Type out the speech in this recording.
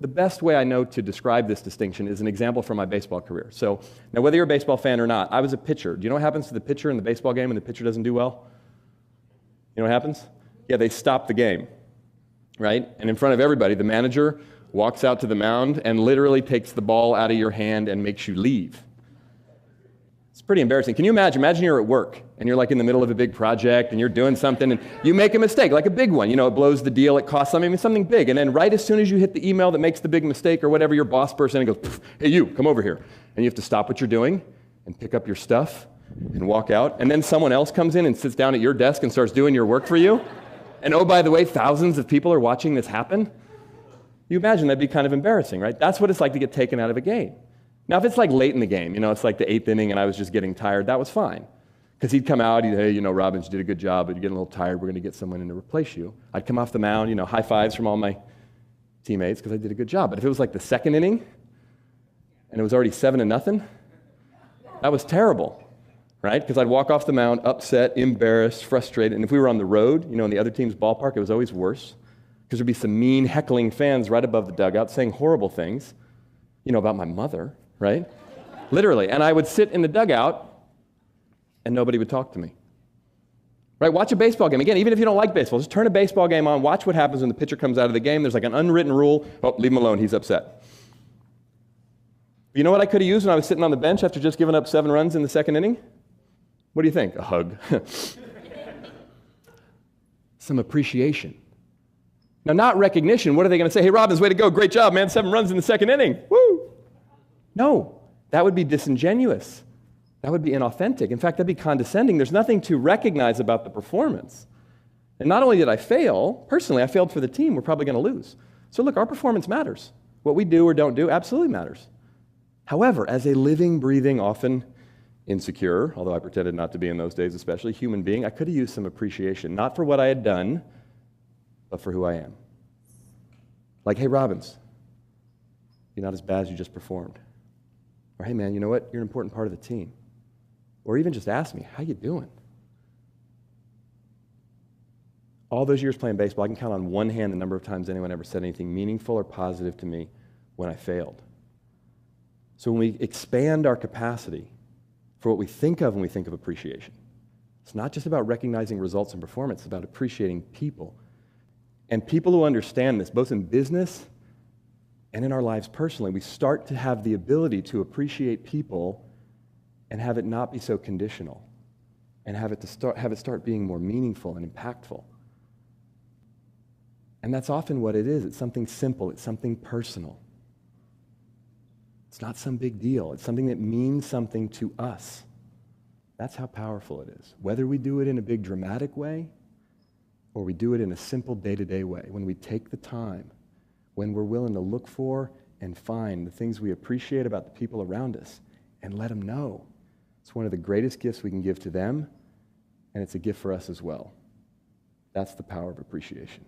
The best way I know to describe this distinction is an example from my baseball career. So now, whether you're a baseball fan or not, I was a pitcher. Do you know what happens to the pitcher in the baseball game when the pitcher doesn't do well? You know what happens? Yeah, they stop the game, right? And in front of everybody, the manager walks out to the mound and literally takes the ball out of your hand and makes you leave. It's pretty embarrassing. Can you imagine? Imagine you're at work and you're like in the middle of a big project and you're doing something and you make a mistake, like a big one. You know, it blows the deal, it costs something big. And then right as soon as you hit the email that makes the big mistake or whatever, your boss bursts in and goes, "Hey, you, come over here." And you have to stop what you're doing and pick up your stuff and walk out. And then someone else comes in and sits down at your desk and starts doing your work for you. And oh, by the way, thousands of people are watching this happen. You imagine that'd be kind of embarrassing, right? That's what it's like to get taken out of a game. Now, if it's like late in the game, you know, it's like the 8th inning and I was just getting tired, that was fine. Because he'd come out, hey, you know, Robbins, you did a good job, but you're getting a little tired, we're going to get someone in to replace you. I'd come off the mound, you know, high fives from all my teammates because I did a good job. But if it was like the 2nd inning and it was already 7-0, that was terrible, right? Because I'd walk off the mound upset, embarrassed, frustrated. And if we were on the road, you know, in the other team's ballpark, it was always worse. Because there'd be some mean, heckling fans right above the dugout saying horrible things, you know, about my mother, right? Literally. And I would sit in the dugout and nobody would talk to me. Right? Watch a baseball game. Again, even if you don't like baseball, just turn a baseball game on, watch what happens when the pitcher comes out of the game. There's like an unwritten rule. Oh, leave him alone, he's upset. You know what I could have used when I was sitting on the bench after just giving up 7 runs in the 2nd inning? What do you think? A hug. Some appreciation. Now, not recognition. What are they going to say? "Hey, Robbins, way to go. Great job, man. 7 runs in the 2nd inning. Woo!" No, that would be disingenuous. That would be inauthentic. In fact, that'd be condescending. There's nothing to recognize about the performance. And not only did I fail, personally, I failed for the team. We're probably going to lose. So look, our performance matters. What we do or don't do absolutely matters. However, as a living, breathing, often insecure, although I pretended not to be in those days especially, human being, I could have used some appreciation, not for what I had done, but for who I am. Like, "Hey, Robbins, you're not as bad as you just performed." Or, "Hey, man, you know what? You're an important part of the team." Or even just ask me, "How you doing?" All those years playing baseball, I can count on one hand the number of times anyone ever said anything meaningful or positive to me when I failed. So when we expand our capacity for what we think of when we think of appreciation, it's not just about recognizing results and performance, it's about appreciating people. And people who understand this, both in business and in our lives personally, we start to have the ability to appreciate people and have it not be so conditional, and have it start being more meaningful and impactful. And that's often what it is. It's something simple. It's something personal. It's not some big deal. It's something that means something to us. That's how powerful it is. Whether we do it in a big dramatic way or we do it in a simple day-to-day way, when we take the time, when we're willing to look for and find the things we appreciate about the people around us and let them know. It's one of the greatest gifts we can give to them, and it's a gift for us as well. That's the power of appreciation.